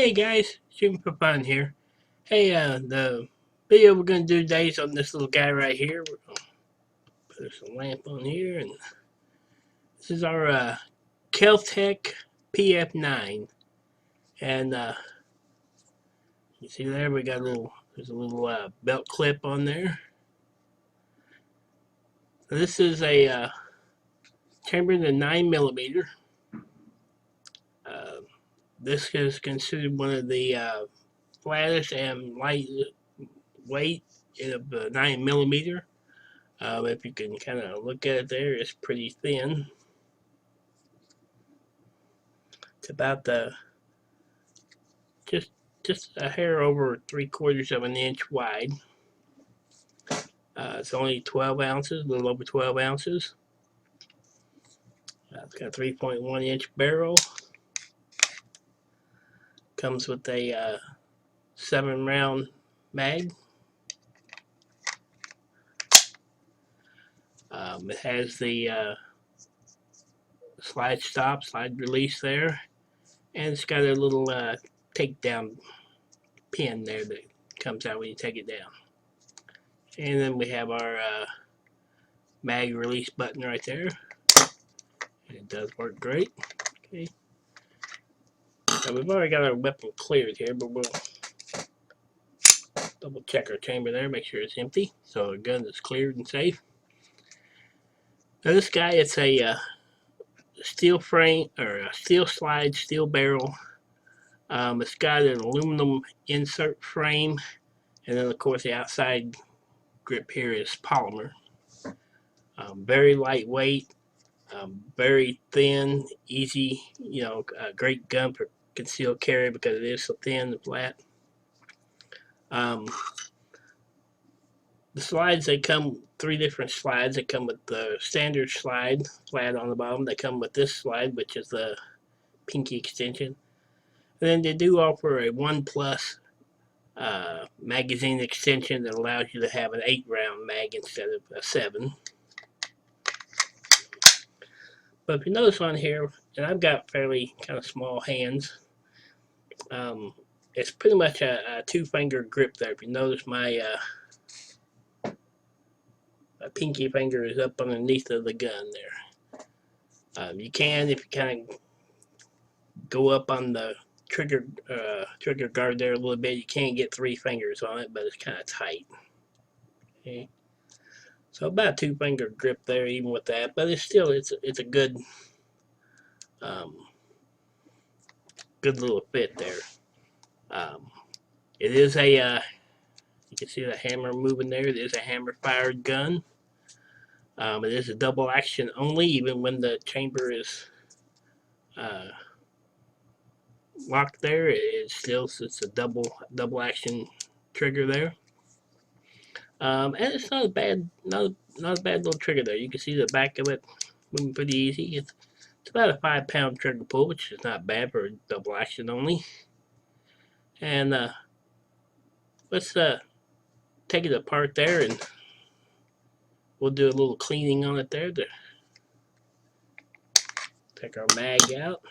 Hey guys, shooting for fun here. Hey, the video we're gonna do today is on this little guy right here. We're gonna put some lamp on here, and this is our Kel Tec PF9. And you see there, we got there's a little belt clip on there. So this is a chamber in the 9mm. Uh, this is considered one of the flattest and lightweight of the 9mm. If you can kind of look at it there, it's pretty thin. It's about just a hair over 3/4 of an inch wide. It's only 12 ounces, a little over 12 ounces. It's got a 3.1-inch barrel. Comes with a 7-round mag. It has the slide release there, and it's got a little takedown pin there that comes out when you take it down. And then we have our mag release button right there. And it does work great. Okay. Now we've already got our weapon cleared here, but we'll double check our chamber there, make sure it's empty, so our gun is cleared and safe. Now this guy, it's a steel frame, or a steel slide, steel barrel. It's got an aluminum insert frame, and then of course the outside grip here is polymer. Very lightweight, very thin, easy, great gun for concealed carry because it is so thin and flat. The slides, they come 3 different slides. They come with the standard slide, flat on the bottom. They come with this slide, which is the pinky extension. And then they do offer a 1+ magazine extension that allows you to have an 8-round mag instead of a 7. But if you notice on here, and I've got fairly kind of small hands, it's pretty much a 2-finger grip there. If you notice, my pinky finger is up underneath of the gun there. You can, if you kind of go up on the trigger guard there a little bit, you can get 3 fingers on it, but it's kind of tight. Okay. So about a 2-finger grip there, even with that, but it's still it's a good good little fit there. It is a you can see the hammer moving there. It is a hammer fired gun. It is a double action only, even when the chamber is locked there. It's a double action trigger there. And it's not a bad little trigger there. You can see the back of it moving pretty easy. It's about a 5-pound trigger pull, which is not bad for double action only. And let's take it apart there, and we'll do a little cleaning on it there to take our mag out.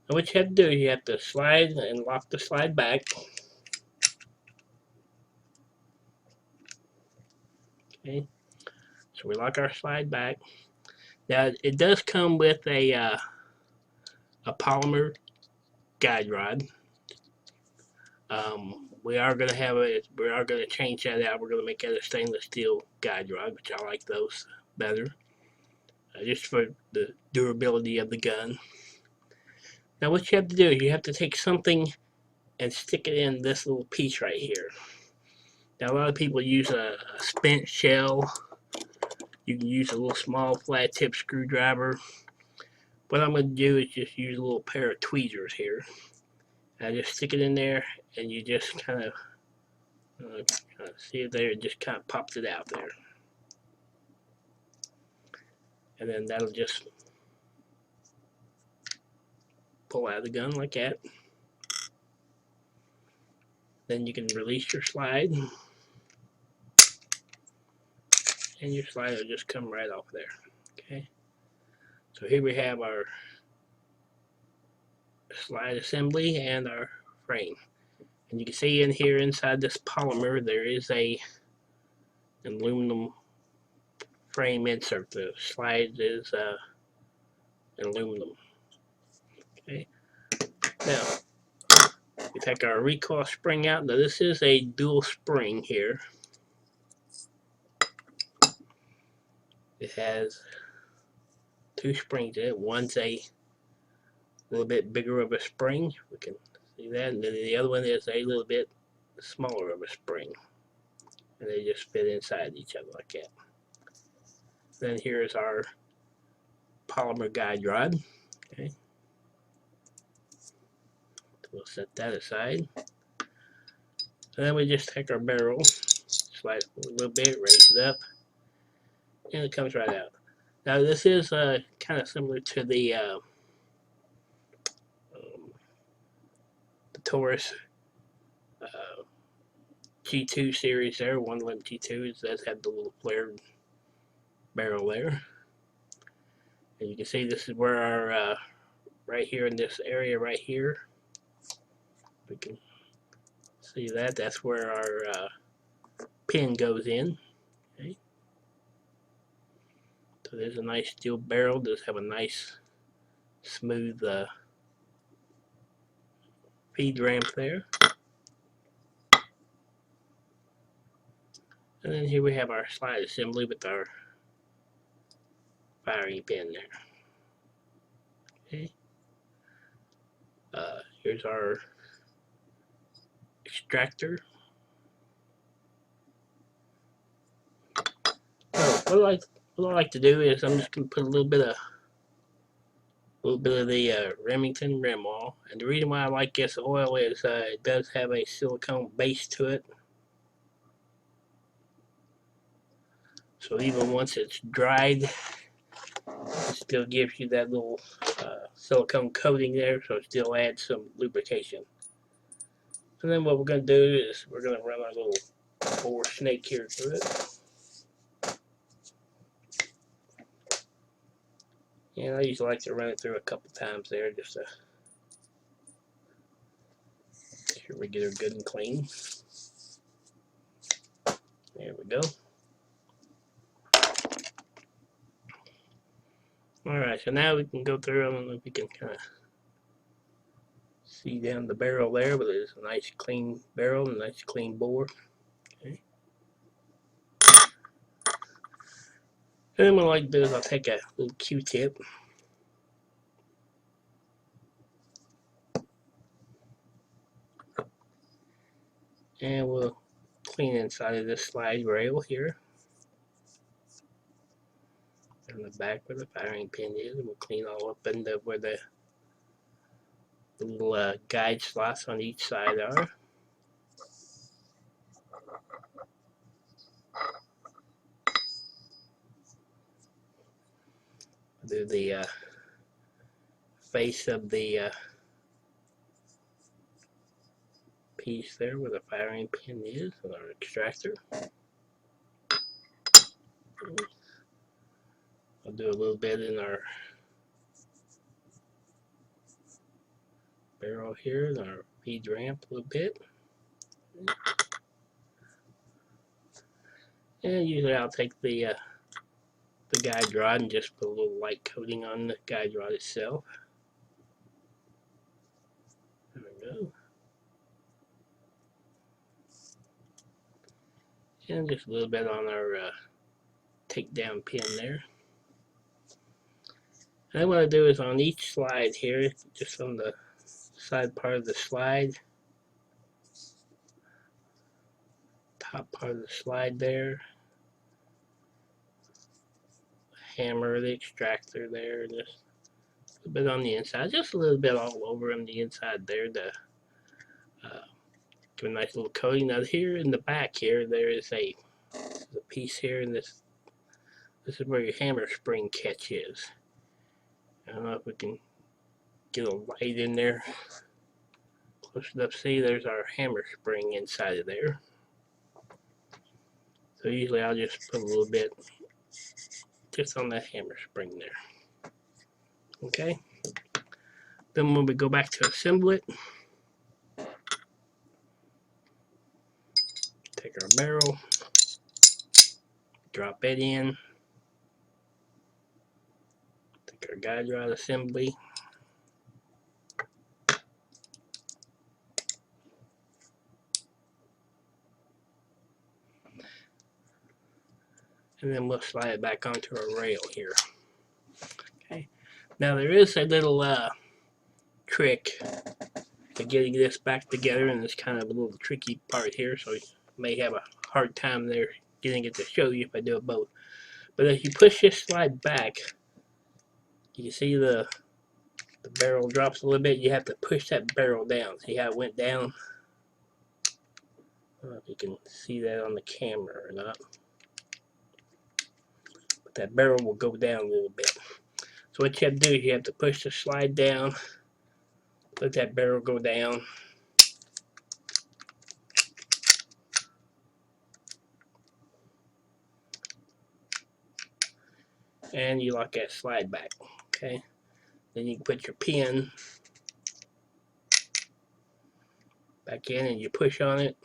And what you have to do is you have to slide and lock the slide back. Okay, so we lock our slide back. Now it does come with a polymer guide rod. We are going to change that out. We're going to make that a stainless steel guide rod, which I like those better, just for the durability of the gun. Now what you have to do is you have to take something and stick it in this little piece right here. Now a lot of people use a spent shell. You can use a little small flat tip screwdriver. What I'm going to do is just use a little pair of tweezers here. I just stick it in there, and you just kind of see it there. It just kind of pops it out there, and then that'll just pull out of the gun like that. Then you can release your slide, and your slide will just come right off there. Okay. So here we have our slide assembly and our frame. And you can see in here inside this polymer there is a aluminum frame insert. The slide is aluminum. Okay. Now we take our recoil spring out. Now this is a dual spring here. It has two springs in it. One's a little bit bigger of a spring. We can see that. And then the other one is a little bit smaller of a spring. And they just fit inside each other like that. Then here's our polymer guide rod. Okay. We'll set that aside. And then we just take our barrel, slide it a little bit, raise it up, and it comes right out. Now this is kind of similar to the Taurus G2 series there, 111 G2. It does have the little flared barrel there. And you can see this is where our, right here in this area right here, we can see that. That's where our pin goes in. Okay. So there's a nice steel barrel. Does have a nice smooth feed ramp there. And then here we have our slide assembly with our firing pin there. Okay. Here's our extractor. So what I like to do is I'm just going to put a little bit of the Remington rim oil. And the reason why I like this oil is it does have a silicone base to it. So even once it's dried, it still gives you that little silicone coating there, so it still adds some lubrication. And then what we're going to do is we're going to run our little bore snake here through it. And I usually like to run it through a couple times there just to make sure we get her good and clean. There we go. Alright, so now we can go through. I don't know if you can kind of see down the barrel there, but it's a nice clean barrel, a nice clean bore. Okay. And then what I like to do is I'll take a little Q-tip. And we'll clean inside of this slide rail here. On the back where the firing pin is, and we'll clean all up into where the little guide slots on each side are. Do the face of the piece there where the firing pin is and our extractor. I'll do a little bit in our barrel here and our feed ramp a little bit. And usually I'll take the guide rod and just put a little light coating on the guide rod itself. There we go. And just a little bit on our takedown pin there. And what I do is on each slide here, just on the side part of the slide, top part of the slide there, hammer the extractor there, and just a little bit on the inside, just a little bit all over on the inside there to give a nice little coating. Now here in the back here, there is a piece here, and this is where your hammer spring catch is. I don't know if we can get a light in there close enough. See, there's our hammer spring inside of there. So usually I'll just put a little bit just on that hammer spring there. Okay. Then when we go back to assemble it, take our barrel, drop it in, take our guide rod assembly, and then we'll slide it back onto our rail here. Okay. Now there is a little trick to getting this back together, and it's kind of a little tricky part here, so you may have a hard time there getting it to show you if I do it both. But as you push this slide back, you can see the barrel drops a little bit. You have to push that barrel down. See how it went down? I don't know if you can see that on the camera or not. But that barrel will go down a little bit. So what you have to do is you have to push the slide down, let that barrel go down, and you lock that slide back. Okay. Then you can put your pin back in and you push on it.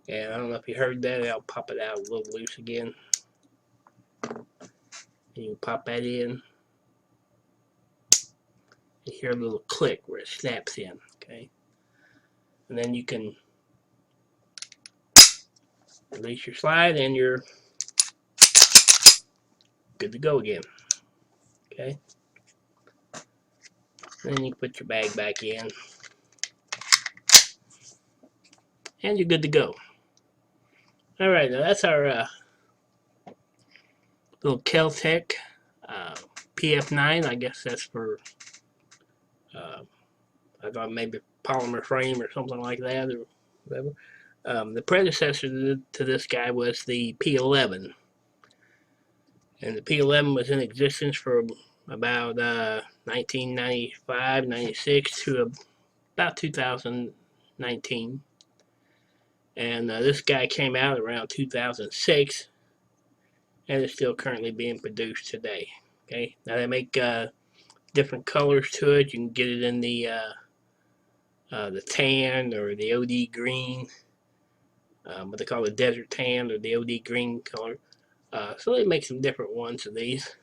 And I don't know if you heard that, I'll pop it out a little loose again. And you pop that in. You hear a little click where it snaps in. Okay. And then you can release your slide and you're good to go again. Okay. Then you put your bag back in. And you're good to go. Alright, now that's our little Kel Tec PF9. I guess that's for, I thought maybe polymer frame or something like that or whatever. The predecessor to this guy was the P11. And the P11 was in existence for about 1995, 96 to about 2019. And this guy came out around 2006 and is still currently being produced today. Okay, now they make different colors to it. You can get it in the tan or the OD green, what they call the desert tan or the OD green color. So they make some different ones of these.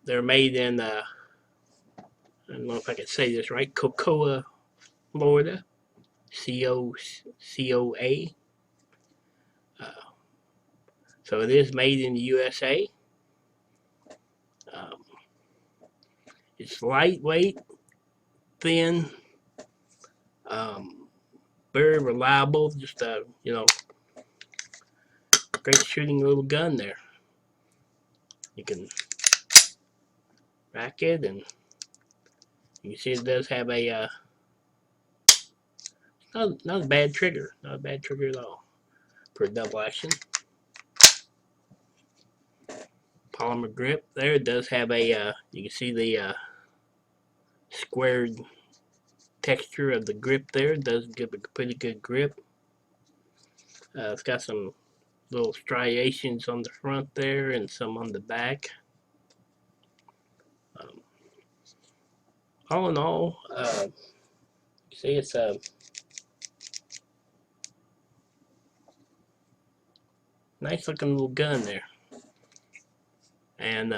They're made in, I don't know if I can say this right, Cocoa, Florida, COA. So it is made in the USA. It's lightweight, thin, very reliable. Just a great shooting little gun there. You can rack it, and you can see it does have a not a bad trigger, not a bad trigger at all for a double action. Polymer grip there. It does have a you can see the squared texture of the grip there. It does give a pretty good grip. It's got some little striations on the front there and some on the back. All in all, you see it's a nice looking little gun there, and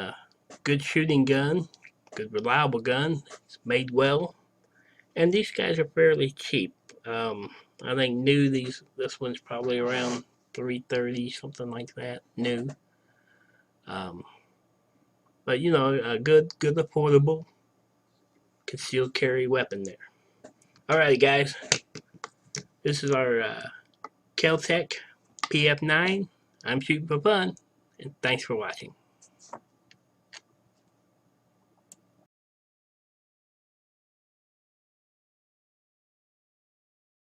good shooting gun, good reliable gun. It's made well, and these guys are fairly cheap. I think new, this one's probably around $330, something like that, new. But you know, a good affordable concealed carry weapon there. Alright guys, this is our Kel Tec PF9. I'm shooting for fun, and thanks for watching.